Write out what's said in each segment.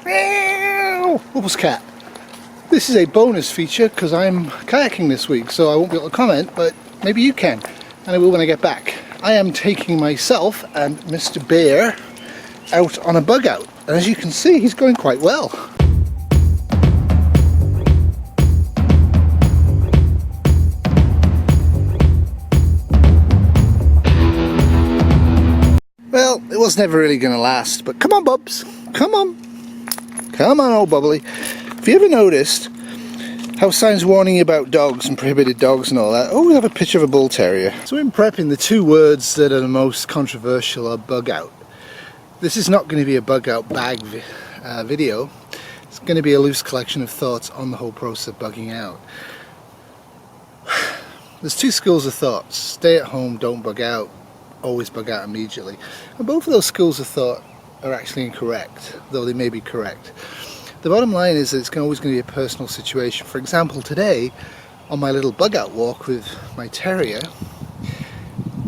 Meow! Bubbles cat. This is a bonus feature because I'm kayaking this week, so I won't be able to comment, but maybe you can, and I will when I get back. I am taking myself and Mr. Bear out on a bug out, and as you can see, he's going quite well. Well, it was never really going to last, but come on, Bubs, come on. Come on, old bubbly. Have you ever noticed how signs warning you about dogs and prohibited dogs and all that? Oh, we have a picture of a bull terrier. So in prepping, the two words that are the most controversial are bug out. This is not going to be a bug out bag video. It's going to be a loose collection of thoughts on the whole process of bugging out. There's two schools of thought: stay at home, don't bug out, always bug out immediately. And both of those schools of thought are actually incorrect, though they may be correct. The bottom line is that it's always going to be a personal situation. For example, today on my little bug out walk with my terrier,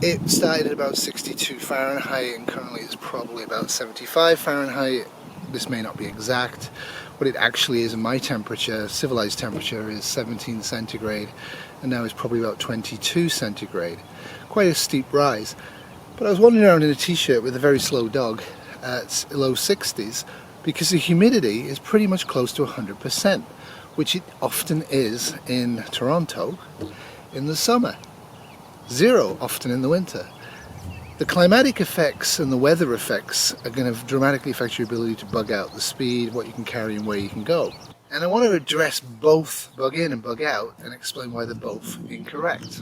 it started at about 62 Fahrenheit and currently it's probably about 75 Fahrenheit. This may not be exact. What it actually is in my temperature, civilized temperature, is 17 centigrade, and now it's probably about 22 centigrade. Quite a steep rise. But I was wandering around in a t-shirt with a very slow dog at low 60s because the humidity is pretty much close to 100%, which it often is in Toronto in the summer. Zero often in the winter. The climatic effects and the weather effects are going to dramatically affect your ability to bug out, the speed, what you can carry and where you can go. And I want to address both bug in and bug out and explain why they're both incorrect.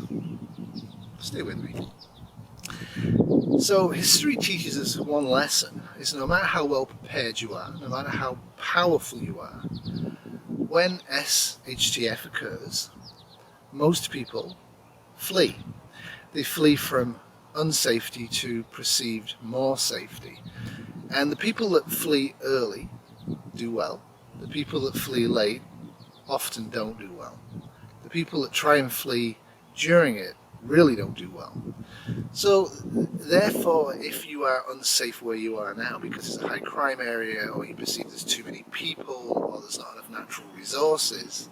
Stay with me. So history teaches us one lesson, is no matter how well prepared you are, no matter how powerful you are, when shtf occurs, most people flee. They flee from unsafety to perceived more safety. And the people that flee early do well. The people that flee late often don't do well. The people that try and flee during it really don't do well. So therefore, if you are unsafe where you are now because it's a high crime area, or you perceive there's too many people, or there's not enough natural resources,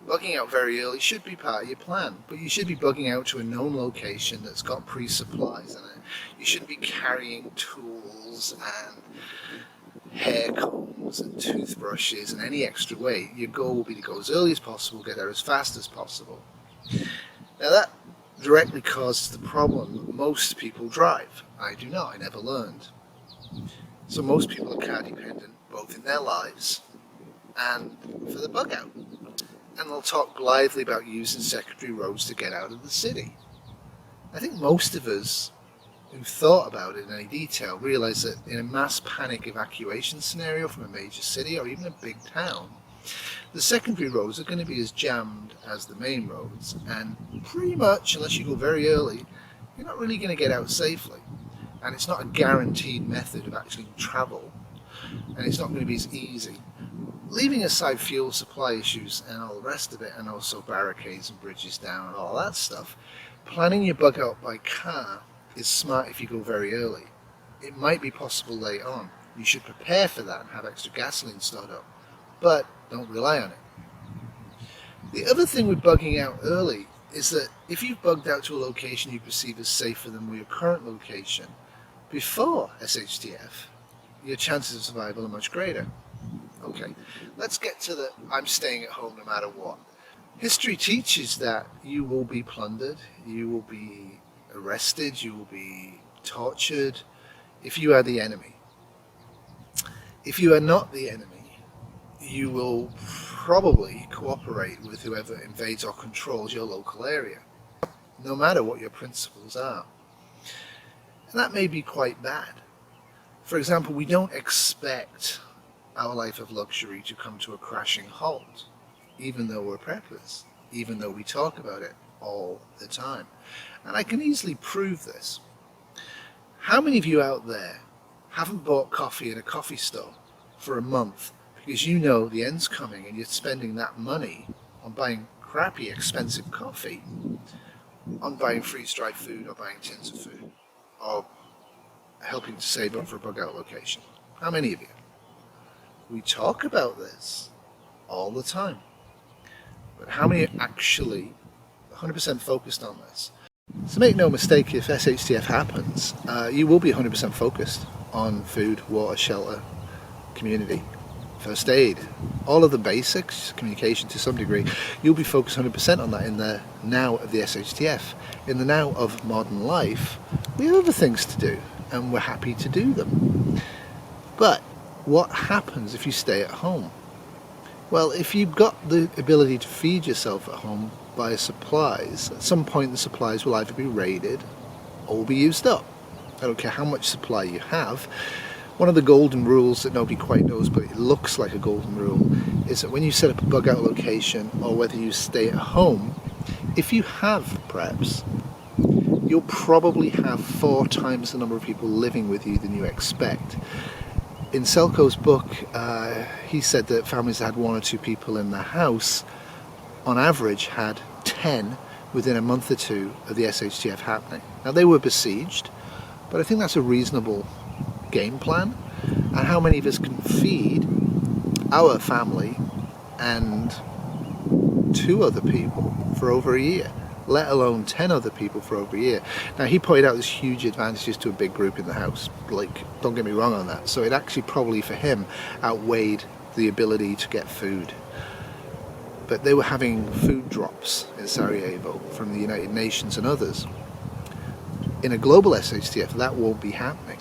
bugging out very early should be part of your plan. But you should be bugging out to a known location that's got pre-supplies in it. You shouldn't be carrying tools and hair combs and toothbrushes and any extra weight. Your goal will be to go as early as possible, get there as fast as possible. Now that directly causes the problem. Most people drive. I do not. I never learned. So most people are car dependent, both in their lives and for the bug out. And they'll talk blithely about using secondary roads to get out of the city. I think most of us who've thought about it in any detail realize that in a mass panic evacuation scenario from a major city or even a big town, the secondary roads are going to be as jammed as the main roads, and pretty much, unless you go very early, you're not really going to get out safely. And it's not a guaranteed method of actually travel, and it's not going to be as easy. Leaving aside fuel supply issues and all the rest of it, and also barricades and bridges down and all that stuff, planning your bug out by car is smart if you go very early. It might be possible late on. You should prepare for that and have extra gasoline stored up, but don't rely on it. The other thing with bugging out early is that if you've bugged out to a location you perceive as safer than your current location before shtf, your chances of survival are much greater. Okay, let's get to the I'm staying at home no matter what. History teaches that you will be plundered, you will be arrested, you will be tortured if you are the enemy. If you are not the enemy, you will probably cooperate with whoever invades or controls your local area, no matter what your principles are. And that may be quite bad. For example, we don't expect our life of luxury to come to a crashing halt, even though we're preppers, even though we talk about it all the time. And I can easily prove this. How many of you out there haven't bought coffee at a coffee store for a month because you know the end's coming and you're spending that money on buying crappy expensive coffee, on buying freeze-dried food or buying tins of food, or helping to save up for a bug out location? How many of you? We talk about this all the time. But how many are actually 100% focused on this? So make no mistake, if shtf happens, you will be 100% focused on food, water, shelter, community, first aid, all of the basics, communication to some degree. You'll be focused 100% on that in the now of the shtf. In the now of modern life, we have other things to do, and we're happy to do them. But what happens if you stay at home? Well, if you've got the ability to feed yourself at home by supplies, at some point the supplies will either be raided or will be used up. I don't care how much supply you have. One of the golden rules that nobody quite knows, but it looks like a golden rule, is that when you set up a bug out location, or whether you stay at home, if you have preps, you'll probably have 4 times the number of people living with you than you expect. In Selko's book, he said that families that had 1 or 2 people in the house, on average, had 10 within a month or 2 of the shtf happening. Now, they were besieged, but I think that's a reasonable game plan. And how many of us can feed our family and 2 other people for over a year, let alone 10 other people for over a year? Now, he pointed out there's huge advantages to a big group in the house. Like, don't get me wrong on that. So it actually probably for him outweighed the ability to get food. But they were having food drops in Sarajevo from the United Nations and others. In a global shtf, that won't be happening.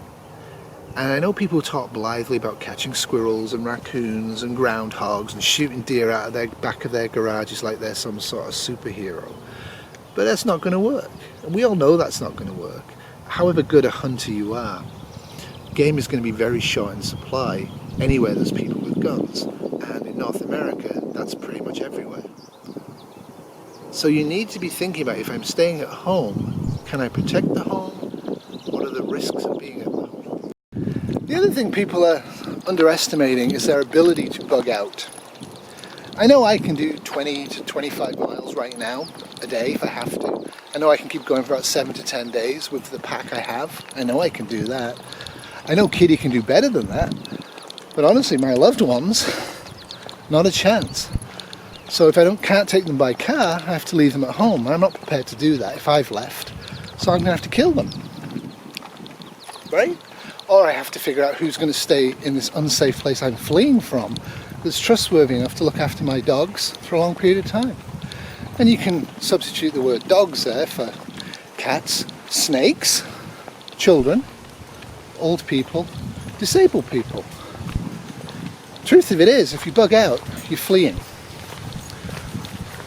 And I know people talk blithely about catching squirrels and raccoons and groundhogs and shooting deer out of the back of their garages like they're some sort of superhero. But that's not going to work. And we all know that's not going to work. However good a hunter you are, game is going to be very short in supply anywhere there's people with guns. And in North America, that's pretty much everywhere. So you need to be thinking about, if I'm staying at home, can I protect the home? What are the risks of being at home? The other thing people are underestimating is their ability to bug out. I know I can do 20 to 25 miles right now a day if I have to. I know I can keep going for about 7 to 10 days with the pack I have. I know I can do that. I know Kitty can do better than that. But honestly, my loved ones, not a chance. So if I can't take them by car, I have to leave them at home. I'm not prepared to do that if I've left. So I'm going to have to kill them. Right? Or I have to figure out who's going to stay in this unsafe place I'm fleeing from that's trustworthy enough to look after my dogs for a long period of time. And you can substitute the word dogs there for cats, snakes, children, old people, disabled people. Truth of it is, if you bug out, you're fleeing.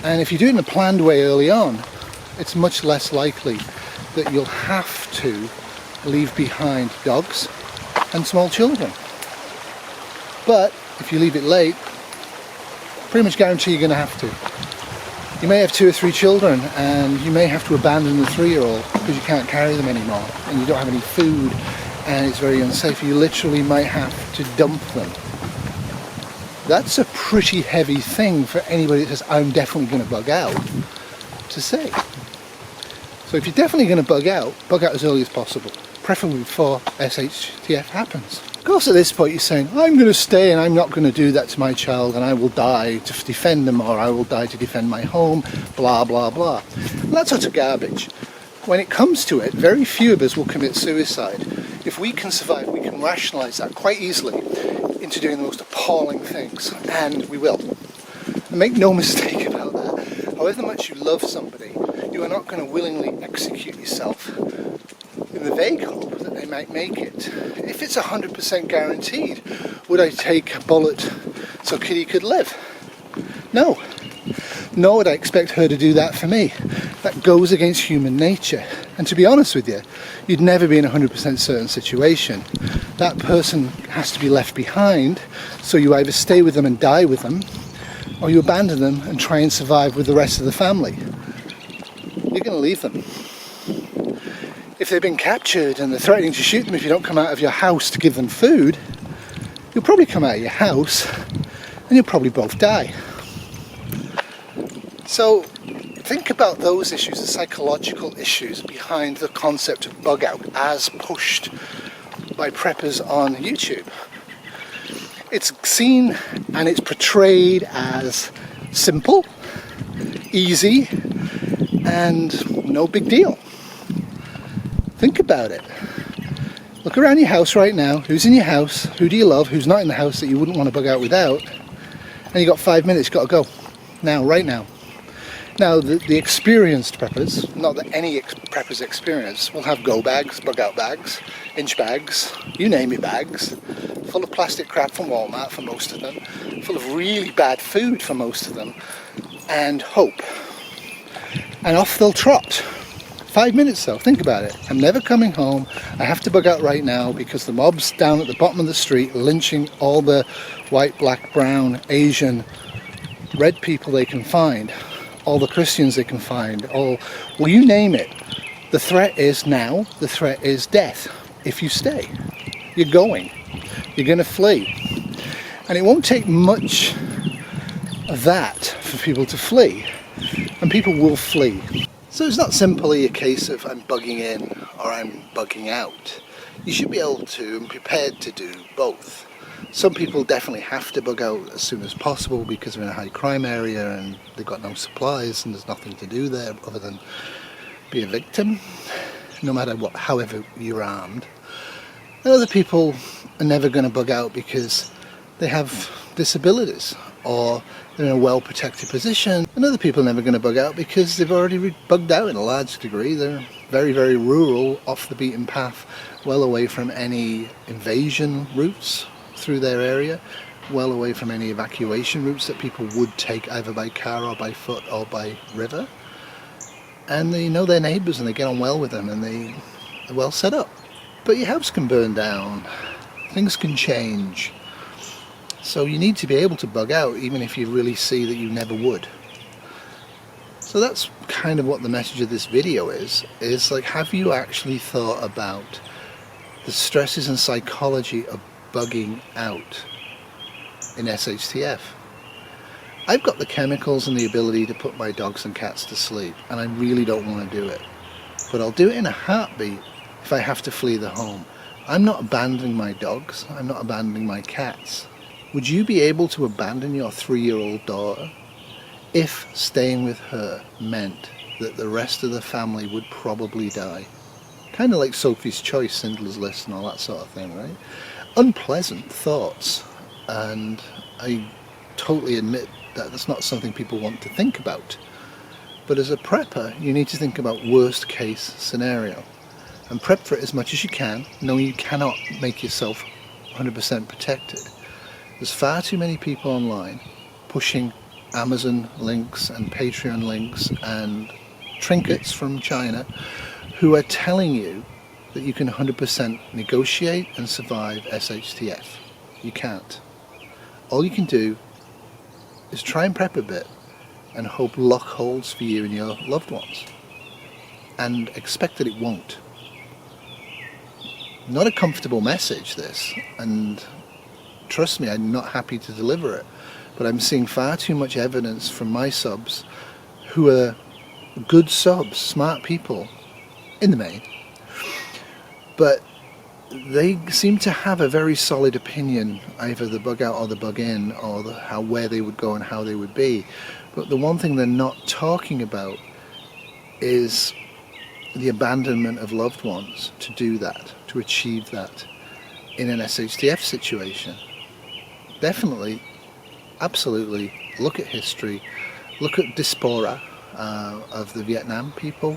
And if you do it in a planned way early on, it's much less likely that you'll have to leave behind dogs and small children. But if you leave it late, pretty much guarantee you're going to have to. You may have 2 or 3 children and you may have to abandon the 3-year-old because you can't carry them anymore and you don't have any food and it's very unsafe. You literally might have to dump them. That's a pretty heavy thing for anybody that says, I'm definitely going to bug out, to say. So if you're definitely going to bug out as early as possible, preferably before shtf happens. Of course, at this point you're saying, I'm going to stay and I'm not going to do that to my child and I will die to defend them, or I will die to defend my home, blah, blah, blah. And that's utter garbage. When it comes to it, very few of us will commit suicide. If we can survive, we can rationalise that quite easily into doing the most appalling things, and we will. And make no mistake about that. However much you love somebody, you are not going to willingly execute yourself in the vague hope that they might make it. If it's 100% guaranteed, would I take a bullet so Kitty could live? No. Nor would I expect her to do that for me. That goes against human nature. And to be honest with you, you'd never be in a 100% certain situation. That person has to be left behind, so you either stay with them and die with them, or you abandon them and try and survive with the rest of the family. You're going to leave them. If they've been captured and they're threatening to shoot them if you don't come out of your house to give them food, you'll probably come out of your house and you'll probably both die. So think about those issues, the psychological issues behind the concept of bug out as pushed by preppers on YouTube. It's seen and it's portrayed as simple, easy, and no big deal. Think about it. Look around your house right now. Who's in your house? Who do you love? Who's not in the house that you wouldn't want to bug out without? And you got 5 minutes, got to go. Now, right now. Now, the experienced preppers, not that any preppers experience, will have go bags, bug out bags, inch bags, you name it bags, full of plastic crap from Walmart for most of them, full of really bad food for most of them, and hope. And off they'll trot. 5 minutes though, think about it. I'm never coming home, I have to bug out right now because the mob's down at the bottom of the street lynching all the white, black, brown, Asian, red people they can find. All the Christians they can find, well, you name it. The threat is now, the threat is death. If you stay, you're going. You're going to flee. And it won't take much of that for people to flee. And people will flee. So it's not simply a case of I'm bugging in or I'm bugging out. You should be able to and prepared to do both. Some people definitely have to bug out as soon as possible because they're in a high crime area and they've got no supplies and there's nothing to do there other than be a victim, no matter what, however you're armed. And other people are never going to bug out because they have disabilities or they're in a well-protected position. And other people are never going to bug out because they've already bugged out in a large degree. They're very, very rural, off the beaten path, well away from any invasion routes through their area, well away from any evacuation routes that people would take either by car or by foot or by river. And they know their neighbours and they get on well with them and they're well set up. But your house can burn down, things can change. So you need to be able to bug out even if you really see that you never would. So that's kind of what the message of this video is like, have you actually thought about the stresses and psychology of bugging out in shtf? I've got the chemicals and the ability to put my dogs and cats to sleep, and I really don't want to do it. But I'll do it in a heartbeat if I have to flee the home. I'm not abandoning my dogs, I'm not abandoning my cats. Would you be able to abandon your 3-year-old daughter if staying with her meant that the rest of the family would probably die? Kind of like Sophie's Choice, Schindler's List and all that sort of thing, right? Unpleasant thoughts, and I totally admit that that's not something people want to think about. But as a prepper, you need to think about worst case scenario and prep for it as much as you can, knowing you cannot make yourself 100% protected. There's far too many people online pushing Amazon links and Patreon links and trinkets from China who are telling you that you can 100% negotiate and survive shtf. You can't. All you can do is try and prep a bit and hope luck holds for you and your loved ones, and expect that it won't. Not a comfortable message, this, and trust me, I'm not happy to deliver it, but I'm seeing far too much evidence from my subs who are good subs, smart people in the main, but they seem to have a very solid opinion, either the bug out or the bug in, or where they would go and how they would be. But the one thing they're not talking about is the abandonment of loved ones to do that, to achieve that in an shtf situation. Definitely, absolutely, look at history, look at diaspora of the Vietnam people,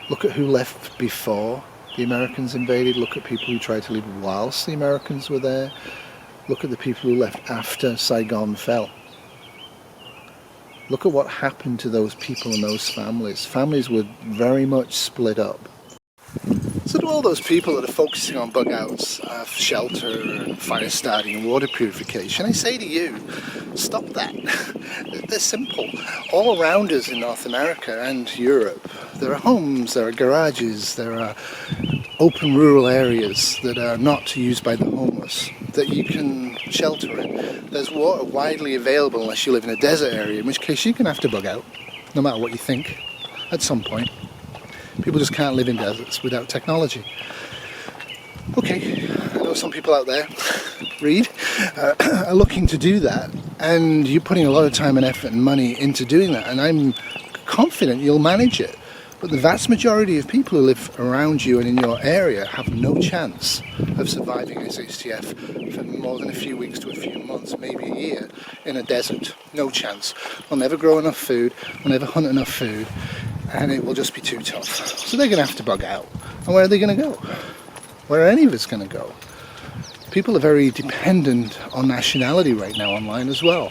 look at who left before the Americans invaded, look at people who tried to leave whilst the Americans were there, look at the people who left after Saigon fell. Look at what happened to those people and those families. Families were very much split up. So to all those people that are focusing on bug outs for shelter and fire starting and water purification, I say to you, stop that. They're simple. All around us in North America and Europe, there are homes, there are garages, there are open rural areas that are not used by the homeless, that you can shelter in. There's water widely available unless you live in a desert area, in which case you're going to have to bug out, no matter what you think, at some point. People just can't live in deserts without technology. Okay, I know some people out there read, are looking to do that, and you're putting a lot of time and effort and money into doing that, and I'm confident you'll manage it. But the vast majority of people who live around you and in your area have no chance of surviving shtf for more than a few weeks to a few months, maybe a year, in a desert. No chance. They'll never grow enough food, they'll never hunt enough food, and it will just be too tough. So they're going to have to bug out. And where are they going to go? Where are any of us going to go? People are very dependent on nationality right now online as well.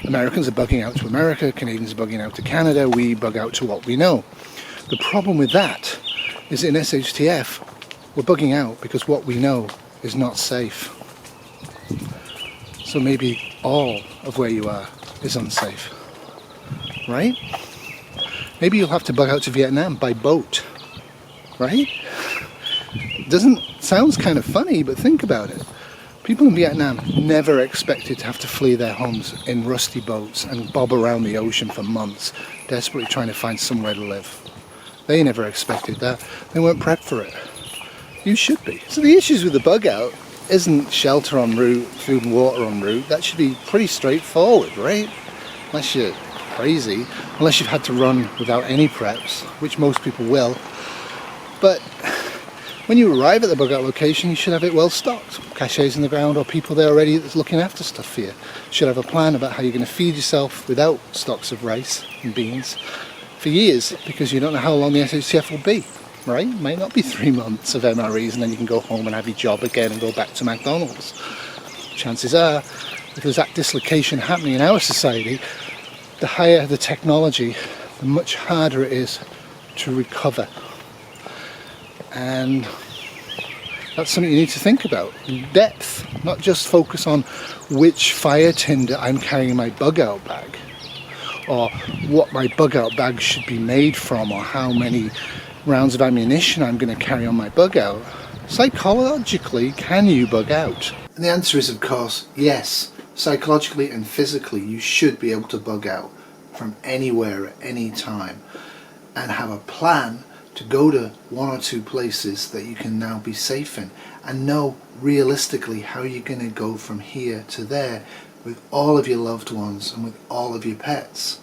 Americans are bugging out to America, Canadians are bugging out to Canada, we bug out to what we know. The problem with that is in shtf, we're bugging out because what we know is not safe. So maybe all of where you are is unsafe, right? Maybe you'll have to bug out to Vietnam by boat, right? Sounds kind of funny, but think about it. People in Vietnam never expected to have to flee their homes in rusty boats and bob around the ocean for months, desperately trying to find somewhere to live. They never expected that. They weren't prepped for it. You should be. So the issues with the bug out isn't shelter en route, food and water en route. That should be pretty straightforward, right? Unless you're crazy, unless you've had to run without any preps, which most people will. But when you arrive at the bug out location, you should have it well stocked. Caches in the ground or people there already that's looking after stuff for you. You should have a plan about how you're going to feed yourself without stocks of rice and beans for years, because you don't know how long the shtf will be, right? It might not be 3 months of MREs and then you can go home and have your job again and go back to McDonald's. Chances are, if there's that dislocation happening in our society, the higher the technology, the much harder it is to recover. And that's something you need to think about. Depth, not just focus on which fire tinder I'm carrying in my bug out bag, or what my bug out bag should be made from, or how many rounds of ammunition I'm going to carry on my bug out. Psychologically, can you bug out? And the answer is, of course, yes. Psychologically and physically, you should be able to bug out from anywhere at any time and have a plan to go to 1 or 2 places that you can now be safe in, and know realistically how you're going to go from here to there with all of your loved ones and with all of your pets.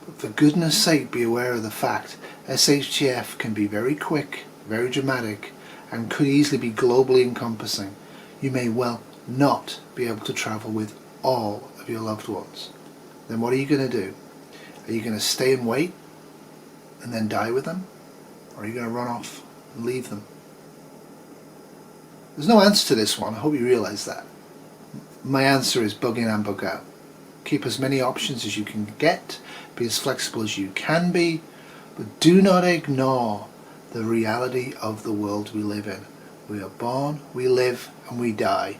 But for goodness sake, be aware of the fact shtf can be very quick, very dramatic, and could easily be globally encompassing. You may well not be able to travel with all of your loved ones. Then what are you going to do? Are you going to stay and wait and then die with them? Or are you going to run off and leave them? There's no answer to this one. I hope you realise that. My answer is bug in and bug out. Keep as many options as you can get, be as flexible as you can be, but do not ignore the reality of the world we live in. We are born, we live, and we die.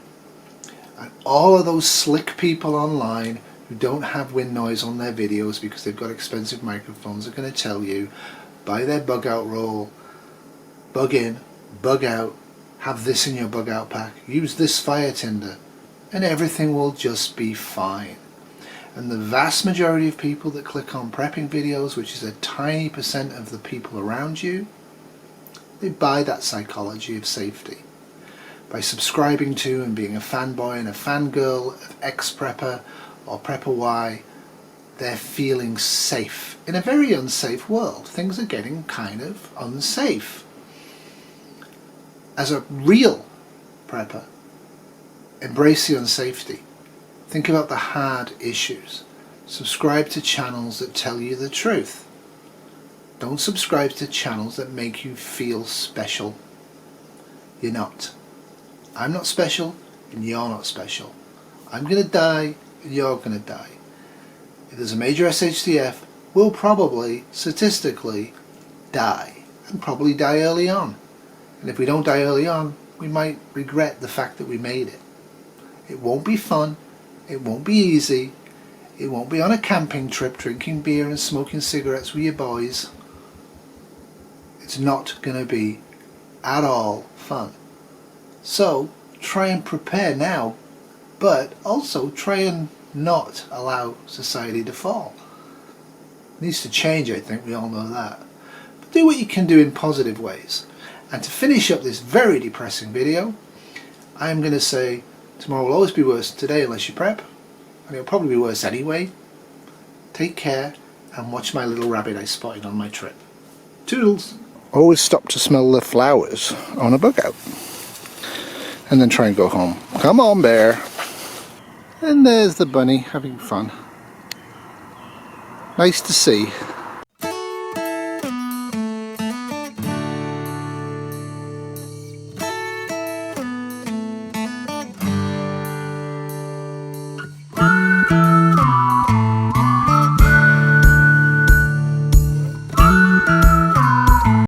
And all of those slick people online who don't have wind noise on their videos because they've got expensive microphones are going to tell you, buy their bug out roll, bug in, bug out, have this in your bug out pack, use this fire tinder, and everything will just be fine. And the vast majority of people that click on prepping videos, which is a tiny % of the people around you, they buy that psychology of safety. By subscribing to and being a fanboy and a fangirl of X-Prepper or Prepper Y, they're feeling safe in a very unsafe world. Things are getting kind of unsafe. As a real prepper, embrace the unsafety. Think about the hard issues. Subscribe to channels that tell you the truth. Don't subscribe to channels that make you feel special. You're not. I'm not special and you're not special. I'm going to die and you're going to die. If there's a major shtf, we'll probably, statistically, die. And probably die early on. And if we don't die early on, we might regret the fact that we made it. It won't be fun. It won't be easy. It won't be on a camping trip drinking beer and smoking cigarettes with your boys. It's not going to be at all fun. So try and prepare now, but also try and not allow society to fall. It needs to change, I think, we all know that. But do what you can do in positive ways. And to finish up this very depressing video, I'm going to say, Tomorrow will always be worse than today unless you prep, and it'll probably be worse anyway. Take care and watch my little rabbit I spotted on my trip. Toodles! Always stop to smell the flowers on a bug out and then try and go home. Come on, bear! And there's the bunny having fun. Nice to see.